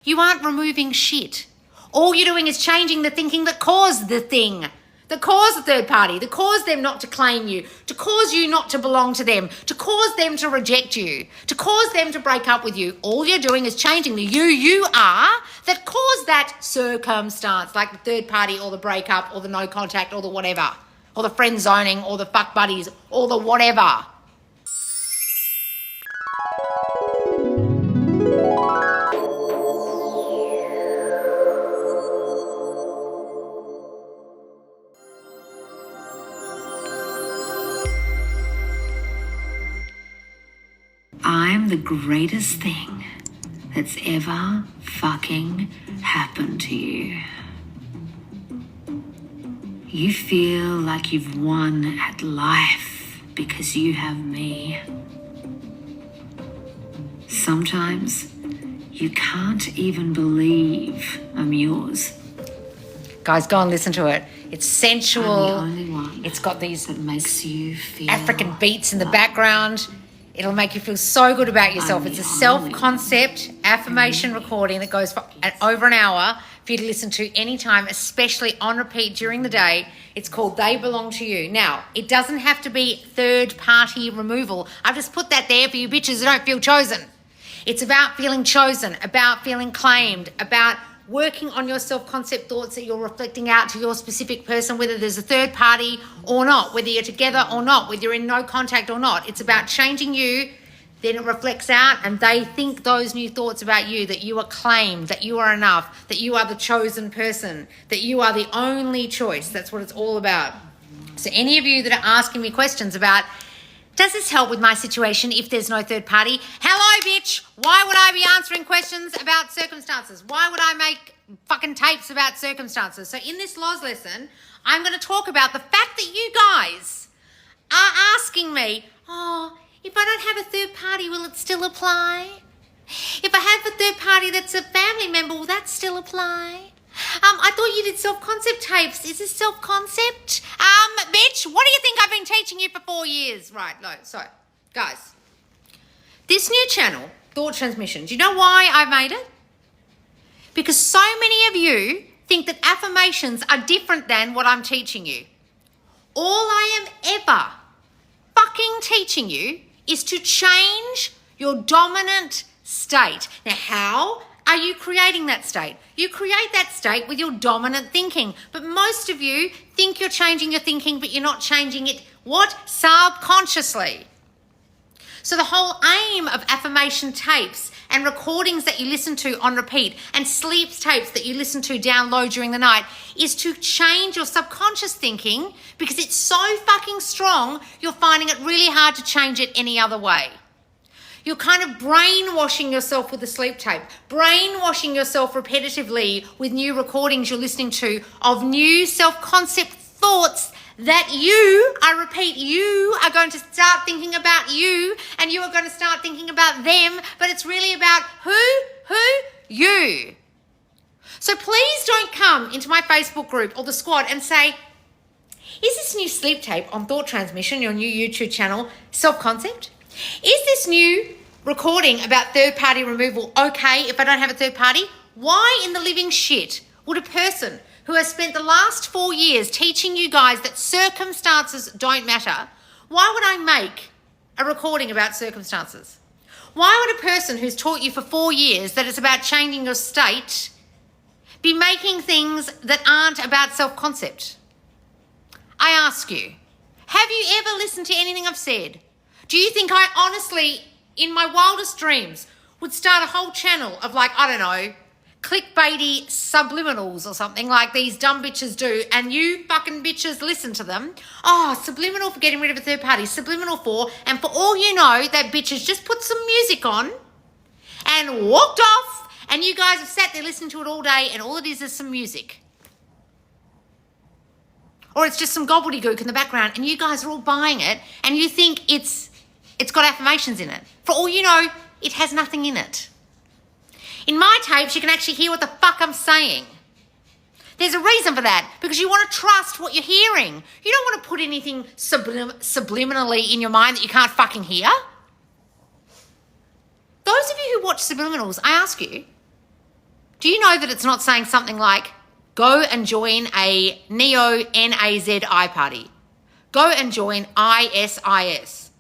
You aren't removing shit. All you're doing is changing the thinking that caused the thing, that caused the third party, that caused them not to claim you, to cause you not to belong to them, to cause them to reject you, to cause them to break up with you. All you're doing is changing the you are that caused that circumstance, like the third party or the breakup or the no contact or the whatever, or the friend zoning or the fuck buddies or the whatever. I'm the greatest thing that's ever fucking happened to you. You feel like you've won at life because you have me. Sometimes you can't even believe I'm yours. Guys, go and listen to it. It's sensual. I'm the only one. It's got these that makes you feel African beats in the background. It'll make you feel so good about yourself. It's a self-concept affirmation recording that goes for over an hour for you to listen to anytime, especially on repeat during the day. It's called They Belong to You. Now, it doesn't have to be third-party removal. I've just put that there for you bitches who don't feel chosen. It's about feeling chosen, about feeling claimed, about working on your self-concept thoughts that you're reflecting out to your specific person, whether there's a third party or not, whether you're together or not, whether you're in no contact or not. It's about changing you, then it reflects out and they think those new thoughts about you, that you are claimed, that you are enough, that you are the chosen person, that you are the only choice. That's what it's all about. So any of you that are asking me questions about, does this help with my situation if there's no third party? Hello, bitch. Why would I be answering questions about circumstances? Why would I make fucking tapes about circumstances? So in this laws lesson, I'm going to talk about the fact that you guys are asking me, oh, if I don't have a third party, will it still apply? If I have a third party that's a family member, will that still apply? I thought you did self-concept tapes. Is this self-concept? Bitch, what do you think I've been teaching you for 4 years? Right, no, so, guys, this new channel, Thought Transmission, do you know why I've made it? Because so many of you think that affirmations are different than what I'm teaching you. All I am ever fucking teaching you is to change your dominant state. Now, how are you creating that state? You create that state with your dominant thinking. But most of you think you're changing your thinking, but you're not changing it, what? Subconsciously. So the whole aim of affirmation tapes and recordings that you listen to on repeat and sleep tapes that you listen to down low during the night is to change your subconscious thinking, because it's so fucking strong, you're finding it really hard to change it any other way. You're kind of brainwashing yourself with the sleep tape, brainwashing yourself repetitively with new recordings you're listening to of new self-concept thoughts that you, I repeat, you are going to start thinking about you, and you are going to start thinking about them, but it's really about who? You. So please don't come into my Facebook group or the squad and say, is this new sleep tape on Thought Transmission, your new YouTube channel, self-concept? Is this new recording about third-party removal okay if I don't have a third party? Why in the living shit would a person who has spent the last 4 years teaching you guys that circumstances don't matter, why would I make a recording about circumstances? Why would a person who's taught you for 4 years that it's about changing your state be making things that aren't about self-concept? I ask you, have you ever listened to anything I've said? Do you think I honestly, in my wildest dreams, would start a whole channel of, like, I don't know, clickbaity subliminals or something like these dumb bitches do, and you fucking bitches listen to them? Oh, subliminal for getting rid of a third party, subliminal for, and for all you know, that bitch has just put some music on and walked off, and you guys have sat there listening to it all day, and all it is some music. Or it's just some gobbledygook in the background, and you guys are all buying it, and you think it's got affirmations in it. For all you know, it has nothing in it. In my tapes, you can actually hear what the fuck I'm saying. There's a reason for that, because you want to trust what you're hearing. You don't want to put anything subliminally in your mind that you can't fucking hear. Those of you who watch Subliminals, I ask you, Do you know that it's not saying something like, go and join a neo-NAZI party? Go and join ISIS.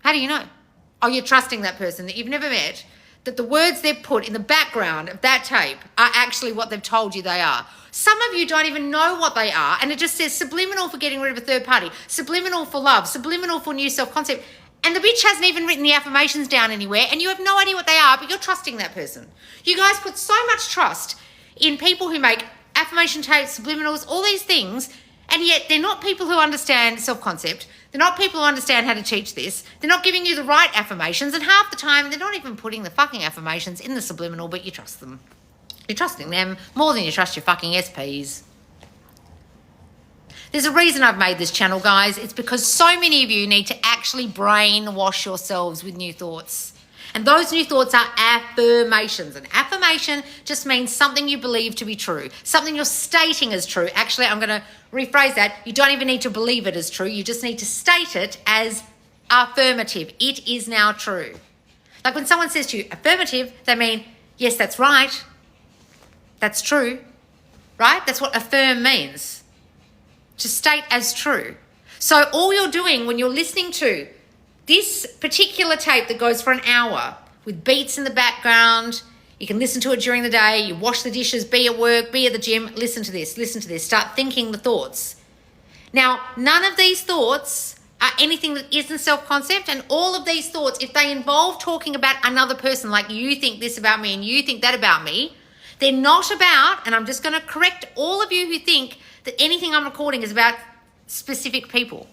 How do you know? Oh, you're trusting that person that you've never met, that the words they've put in the background of that tape are actually what they've told you they are. Some of you don't even know what they are, and it just says subliminal for getting rid of a third party, subliminal for love, subliminal for new self-concept. And the bitch hasn't even written the affirmations down anywhere, and you have no idea what they are, but you're trusting that person. You guys put so much trust in people who make affirmation tapes, subliminals, all these things, and yet they're not people who understand self-concept. They're not people who understand how to teach this. They're not giving you the right affirmations, and half the time they're not even putting the fucking affirmations in the subliminal, but you trust them. You're trusting them more than you trust your fucking SPs. There's a reason I've made this channel, guys. It's because so many of you need to actually brainwash yourselves with new thoughts. And those new thoughts are affirmations. An affirmation just means something you believe to be true, something you're stating as true. Actually, I'm going to rephrase that. You don't even need to believe it as true. You just need to state it as affirmative. It is now true. Like when someone says to you, affirmative, they mean, yes, that's right. That's true, right? That's what affirm means. To state as true. So all you're doing when you're listening to this particular tape that goes for an hour with beats in the background, you can listen to it during the day, you wash the dishes, be at work, be at the gym, listen to this, start thinking the thoughts. Now, none of these thoughts are anything that isn't self-concept, and all of these thoughts, if they involve talking about another person, like you think this about me and you think that about me, they're not about, and I'm just going to correct all of you who think that anything I'm recording is about specific people.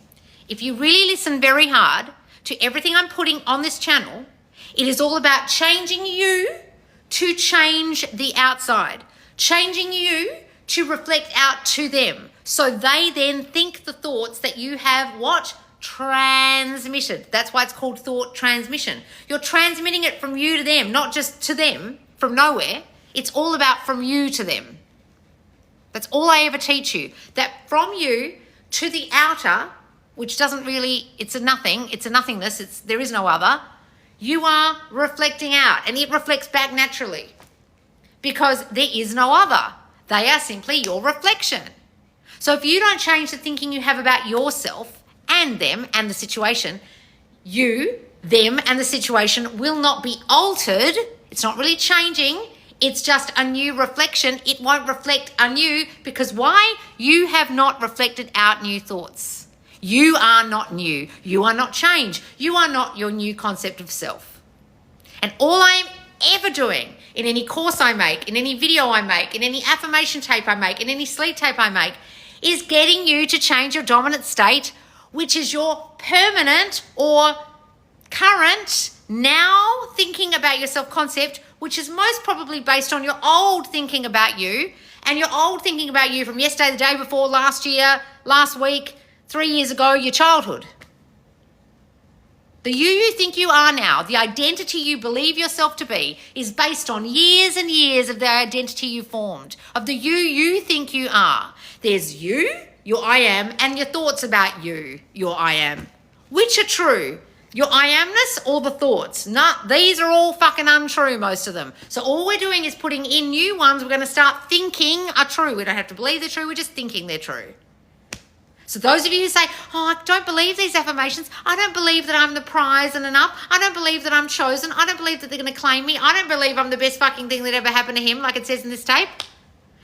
If you really listen very hard to everything I'm putting on this channel, it is all about changing you to change the outside, changing you to reflect out to them. So they then think the thoughts that you have what? Transmitted. That's why it's called thought transmission. You're transmitting it from you to them, not just to them from nowhere. It's all about from you to them. That's all I ever teach you. That from you to the outer, which doesn't really, it's a nothing, it's a nothingness, there is no other, you are reflecting out, and it reflects back naturally because there is no other. They are simply your reflection. So if you don't change the thinking you have about yourself and them and the situation, you, them and the situation will not be altered. It's not really changing. It's just a new reflection. It won't reflect anew because why? You have not reflected out new thoughts. You are not new. You are not change. You are not your new concept of self. And all I am ever doing in any course I make, in any video I make, in any affirmation tape I make, in any sleep tape I make, is getting you to change your dominant state, which is your permanent or current now thinking about your self-concept, which is most probably based on your old thinking about you and your old thinking about you from yesterday, the day before, last year, last week, 3 years ago, your childhood. The you think you are now, the identity you believe yourself to be, is based on years and years of the identity you formed, of the you think you are. There's you, your I am, and your thoughts about you, your I am. Which are true? Your I amness or the thoughts? These are all fucking untrue, most of them. So all we're doing is putting in new ones we're going to start thinking are true. We don't have to believe they're true, we're just thinking they're true. So those of you who say, oh, I don't believe these affirmations. I don't believe that I'm the prize and enough. I don't believe that I'm chosen. I don't believe that they're going to claim me. I don't believe I'm the best fucking thing that ever happened to him, like it says in this tape.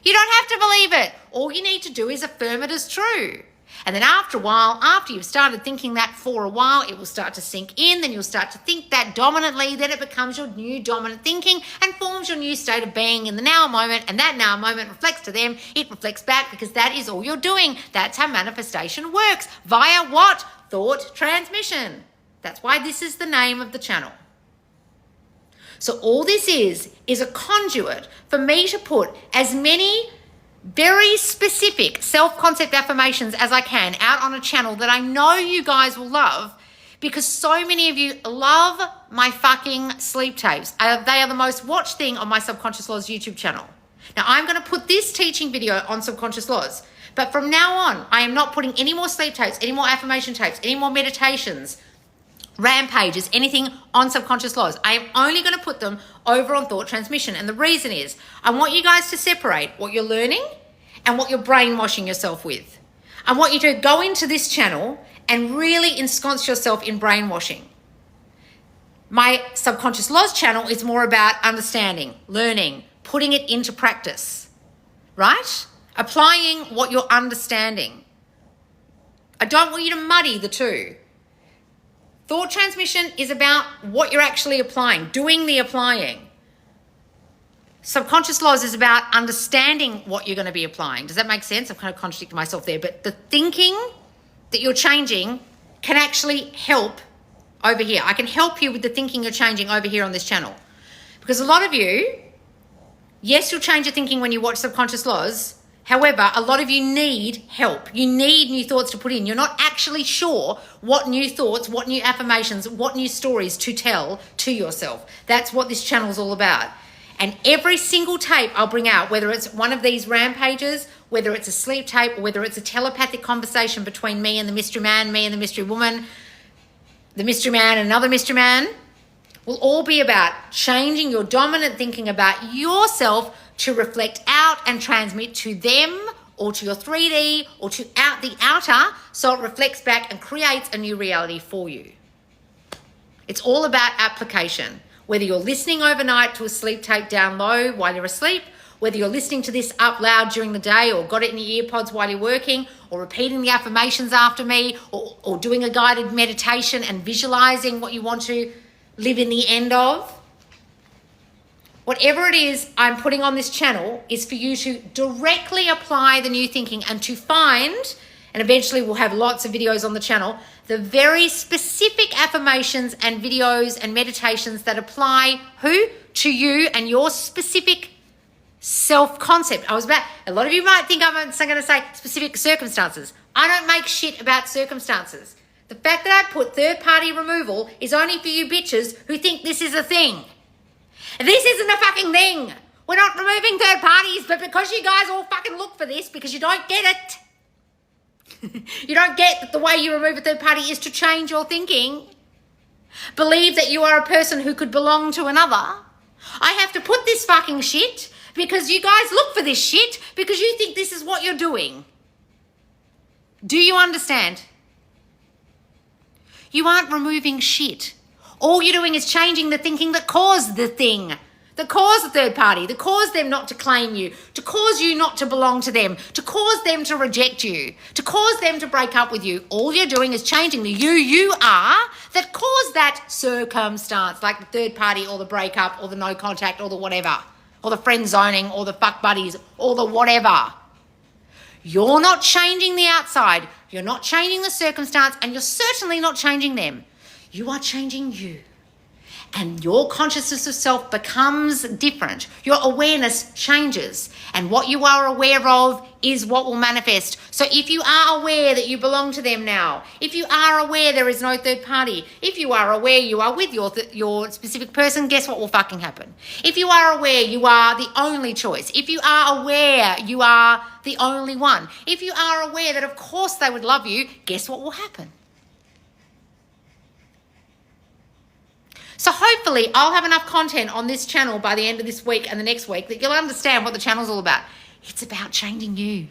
You don't have to believe it. All you need to do is affirm it as true. And then after a while, after you've started thinking that for a while, it will start to sink in. Then you'll start to think that dominantly. Then it becomes your new dominant thinking and forms your new state of being in the now moment. And that now moment reflects to them. It reflects back because that is all you're doing. That's how manifestation works. Via what? Thought transmission. That's why this is the name of the channel. So all this is a conduit for me to put as many very specific self-concept affirmations as I can out on a channel that I know you guys will love, because so many of you love my fucking sleep tapes. They are the most watched thing on my Subconscious Laws YouTube channel. Now I'm going to put this teaching video on Subconscious Laws, but from now on I am not putting any more sleep tapes, any more affirmation tapes, any more meditations rampages, anything on subconscious laws. I am only going to put them over on thought transmission. And the reason is I want you guys to separate what you're learning and what you're brainwashing yourself with. I want you to go into this channel and really ensconce yourself in brainwashing. My subconscious laws channel is more about understanding, learning, putting it into practice, right? Applying what you're understanding. I don't want you to muddy the two. Thought transmission is about what you're actually applying, doing the applying. Subconscious laws is about understanding what you're going to be applying. Does that make sense? I've kind of contradicted myself there, but the thinking that you're changing can actually help over here. I can help you with the thinking you're changing over here on this channel. Because a lot of you, yes, you'll change your thinking when you watch subconscious laws. However, a lot of you need help. You need new thoughts to put in. You're not actually sure what new thoughts, what new affirmations, what new stories to tell to yourself. That's what this channel is all about. And every single tape I'll bring out, whether it's one of these rampages, whether it's a sleep tape, or whether it's a telepathic conversation between me and the mystery man, me and the mystery woman, the mystery man and another mystery man, will all be about changing your dominant thinking about yourself to reflect out and transmit to them or to your 3D or to out the outer, so it reflects back and creates a new reality for you. It's all about application. Whether you're listening overnight to a sleep tape down low while you're asleep, whether you're listening to this up loud during the day or got it in your earpods while you're working, or repeating the affirmations after me, or doing a guided meditation and visualizing what you want to live in the end of. Whatever it is I'm putting on this channel is for you to directly apply the new thinking and to find, and eventually we'll have lots of videos on the channel, the very specific affirmations and videos and meditations that apply who? To you and your specific self-concept. A lot of you might think I'm going to say specific circumstances. I don't make shit about circumstances. The fact that I put third-party removal is only for you bitches who think this is a thing. This isn't a fucking thing. We're not removing third parties, but because you guys all fucking look for this because you don't get it. You don't get that the way you remove a third party is to change your thinking. Believe that you are a person who could belong to another. I have to put this fucking shit because you guys look for this shit because you think this is what you're doing. Do you understand? You aren't removing shit. All you're doing is changing the thinking that caused the thing, that caused the third party, that caused them not to claim you, to cause you not to belong to them, to cause them to reject you, to cause them to break up with you. All you're doing is changing the you are that caused that circumstance, like the third party or the breakup or the no contact or the whatever, or the friend zoning or the fuck buddies or the whatever. You're not changing the outside. You're not changing the circumstance, and you're certainly not changing them. You are changing you. And your consciousness of self becomes different. Your awareness changes. And what you are aware of is what will manifest. So if you are aware that you belong to them now, if you are aware there is no third party, if you are aware you are with your specific person, guess what will fucking happen? If you are aware you are the only choice, if you are aware you are the only one, if you are aware that of course they would love you, guess what will happen? So hopefully I'll have enough content on this channel by the end of this week and the next week that you'll understand what the channel's all about. It's about changing you.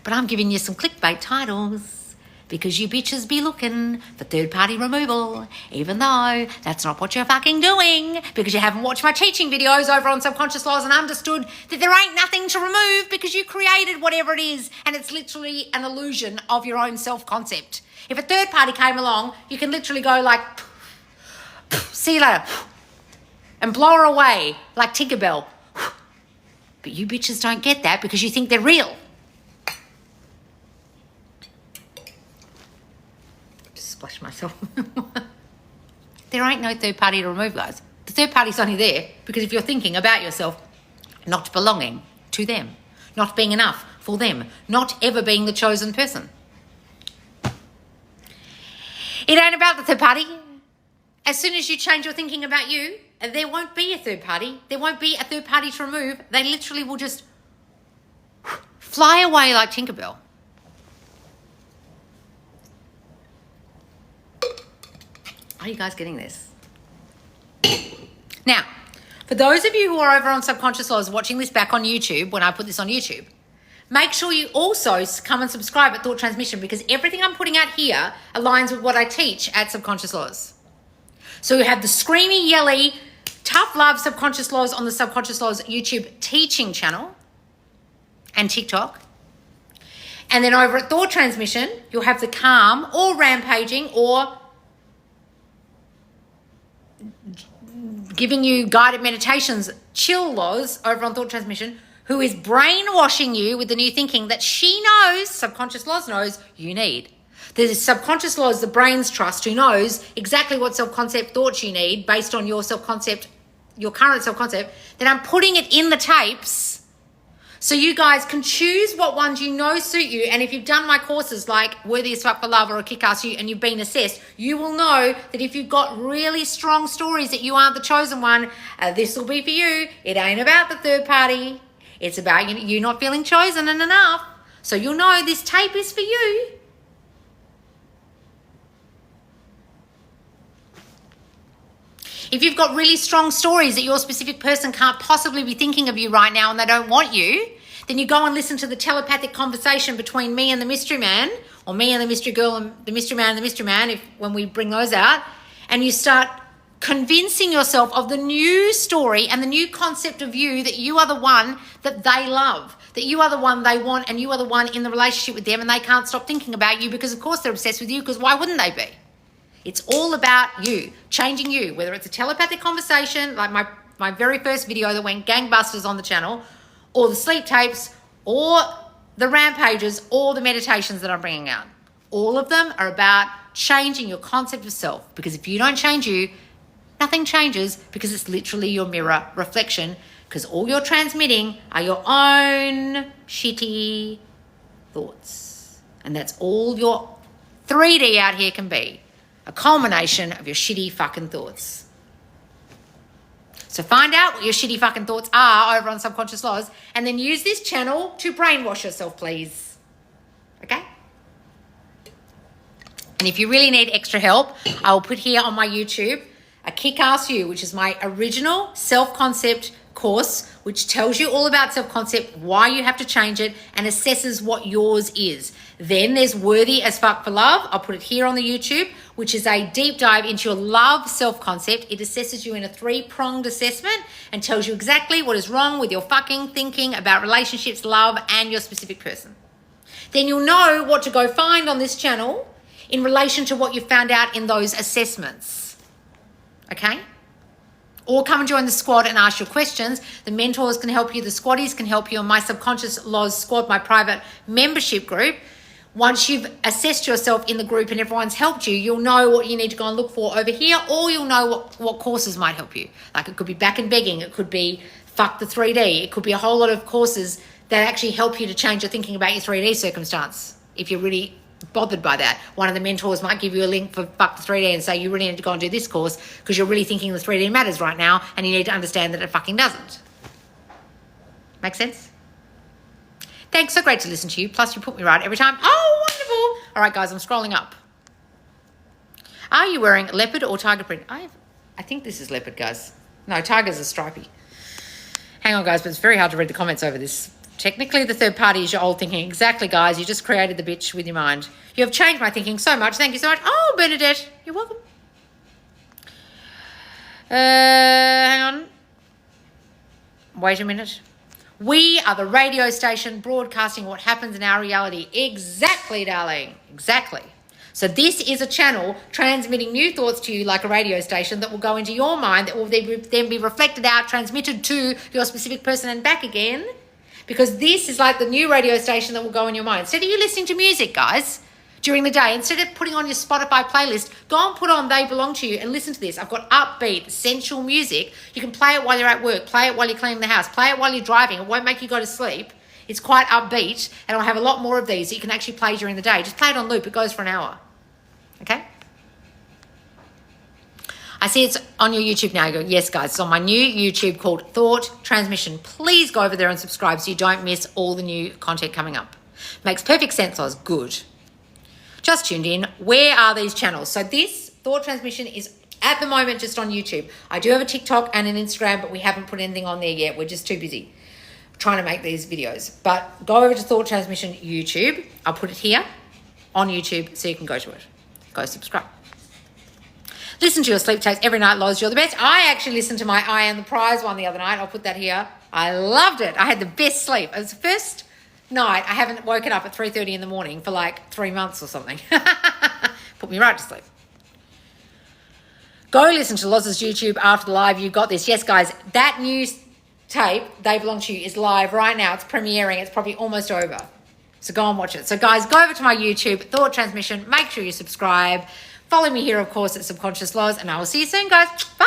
But I'm giving you some clickbait titles because you bitches be looking for third-party removal, even though that's not what you're fucking doing, because you haven't watched my teaching videos over on subconscious laws and understood that there ain't nothing to remove because you created whatever it is, and it's literally an illusion of your own self-concept. If a third party came along, you can literally go like, see you later, and blow her away like Tinkerbell. But you bitches don't get that because you think they're real. Just splash myself. There ain't no third party to remove, guys. The third party's only there because if you're thinking about yourself not belonging to them, not being enough for them, not ever being the chosen person. It ain't about the third party. As soon as you change your thinking about you, there won't be a third party. There won't be a third party to remove. They literally will just fly away like Tinkerbell. Are you guys getting this? Now, for those of you who are over on Subconscious Laws watching this back on YouTube, when I put this on YouTube, make sure you also come and subscribe at Thought Transmission, because everything I'm putting out here aligns with what I teach at Subconscious Laws. So you have the screamy, yelly, tough love Subconscious Laws on the Subconscious Laws YouTube teaching channel and TikTok. And then over at Thought Transmission, you'll have the calm or rampaging or giving you guided meditations, chill Laws over on Thought Transmission, who is brainwashing you with the new thinking that she knows, Subconscious Laws knows, you need. There's Subconscious Laws, the brain's trust, who knows exactly what self-concept thoughts you need based on your self-concept, your current self-concept. Then I'm putting it in the tapes so you guys can choose what ones you know suit you. And if you've done my courses like Worthy as Fuck for Love or a Kick-Ass You and you've been assessed, you will know that if you've got really strong stories that you aren't the chosen one, this will be for you. It ain't about the third party. It's about you not feeling chosen enough. So you'll know this tape is for you. If you've got really strong stories that your specific person can't possibly be thinking of you right now and they don't want you, then you go and listen to the telepathic conversation between me and the mystery man, or me and the mystery girl and the mystery man and the mystery man, when we bring those out, and you start convincing yourself of the new story and the new concept of you, that you are the one that they love, that you are the one they want, and you are the one in the relationship with them, and they can't stop thinking about you because, of course, they're obsessed with you, because why wouldn't they be? It's all about you, changing you, whether it's a telepathic conversation, like my very first video that went gangbusters on the channel, or the sleep tapes, or the rampages, or the meditations that I'm bringing out. All of them are about changing your concept of self, because if you don't change you, nothing changes, because it's literally your mirror reflection, because all you're transmitting are your own shitty thoughts. And that's all your 3D out here can be. A culmination of your shitty fucking thoughts. So find out what your shitty fucking thoughts are over on Subconscious Laws, and then use this channel to brainwash yourself, please. Okay? And if you really need extra help, I will put here on my YouTube a Kick-Ass You, which is my original self-concept course, which tells you all about self-concept, why you have to change it, and assesses what yours is. Then there's Worthy as Fuck for Love. I'll put it here on the YouTube, which is a deep dive into your love self-concept. It assesses you in a 3-pronged assessment and tells you exactly what is wrong with your fucking thinking about relationships, love, and your specific person. Then you'll know what to go find on this channel in relation to what you found out in those assessments. Okay? Or come and join the squad and ask your questions. The mentors can help you. The squaddies can help you. On my Subconscious Laws squad, my private membership group, once you've assessed yourself in the group and everyone's helped you, you'll know what you need to go and look for over here, or you'll know what courses might help you. Like it could be back and begging. It could be fuck the 3D. It could be a whole lot of courses that actually help you to change your thinking about your 3D circumstance. If you're really bothered by that, one of the mentors might give you a link for fuck the 3D and say you really need to go and do this course because you're really thinking the 3D matters right now and you need to understand that it fucking doesn't. Make sense? Thanks, so great to listen to you. Plus you put me right every time. Oh, wonderful. All right, guys, I'm scrolling up. Are you wearing leopard or tiger print? I think this is leopard, guys. No, tigers are stripy. Hang on, guys, but it's very hard to read the comments over this. Technically, the third party is your old thinking. Exactly, guys. You just created the bitch with your mind. You have changed my thinking so much. Thank you so much. Oh, Bernadette, you're welcome. Hang on. Wait a minute. We are the radio station broadcasting what happens in our reality. Exactly, darling. Exactly. So this is a channel transmitting new thoughts to you like a radio station that will go into your mind, that will then be reflected out, transmitted to your specific person and back again. Because this is like the new radio station that will go in your mind. Instead of you listening to music, guys, during the day, instead of putting on your Spotify playlist, go and put on They Belong to You and listen to this. I've got upbeat, sensual music. You can play it while you're at work, play it while you're cleaning the house, play it while you're driving. It won't make you go to sleep. It's quite upbeat, and I'll have a lot more of these that you can actually play during the day. Just play it on loop. It goes for an hour. Okay? I see it's on your YouTube now. You go, yes, guys, it's on my new YouTube called Thought Transmission. Please go over there and subscribe so you don't miss all the new content coming up. Makes perfect sense. I was good. Just tuned in. Where are these channels? So this Thought Transmission is at the moment just on YouTube. I do have a TikTok and an Instagram, but we haven't put anything on there yet. We're just too busy trying to make these videos. But go over to Thought Transmission YouTube. I'll put it here on YouTube so you can go to it. Go subscribe. Listen to your sleep tapes every night, Loz. You're the best. I actually listened to my I Am the Prize one the other night. I'll put that here. I loved it. I had the best sleep. It was the first night I haven't woken up at 3:30 in the morning for like 3 months or something. Put me right to sleep. Go listen to Loz's YouTube after the live. You got this. Yes, guys, that new tape, They Belong to You, is live right now. It's premiering. It's probably almost over. So go and watch it. So guys, go over to my YouTube, Thought Transmission. Make sure you subscribe. Follow me here, of course, at Subconscious Loz. And I will see you soon, guys. Bye.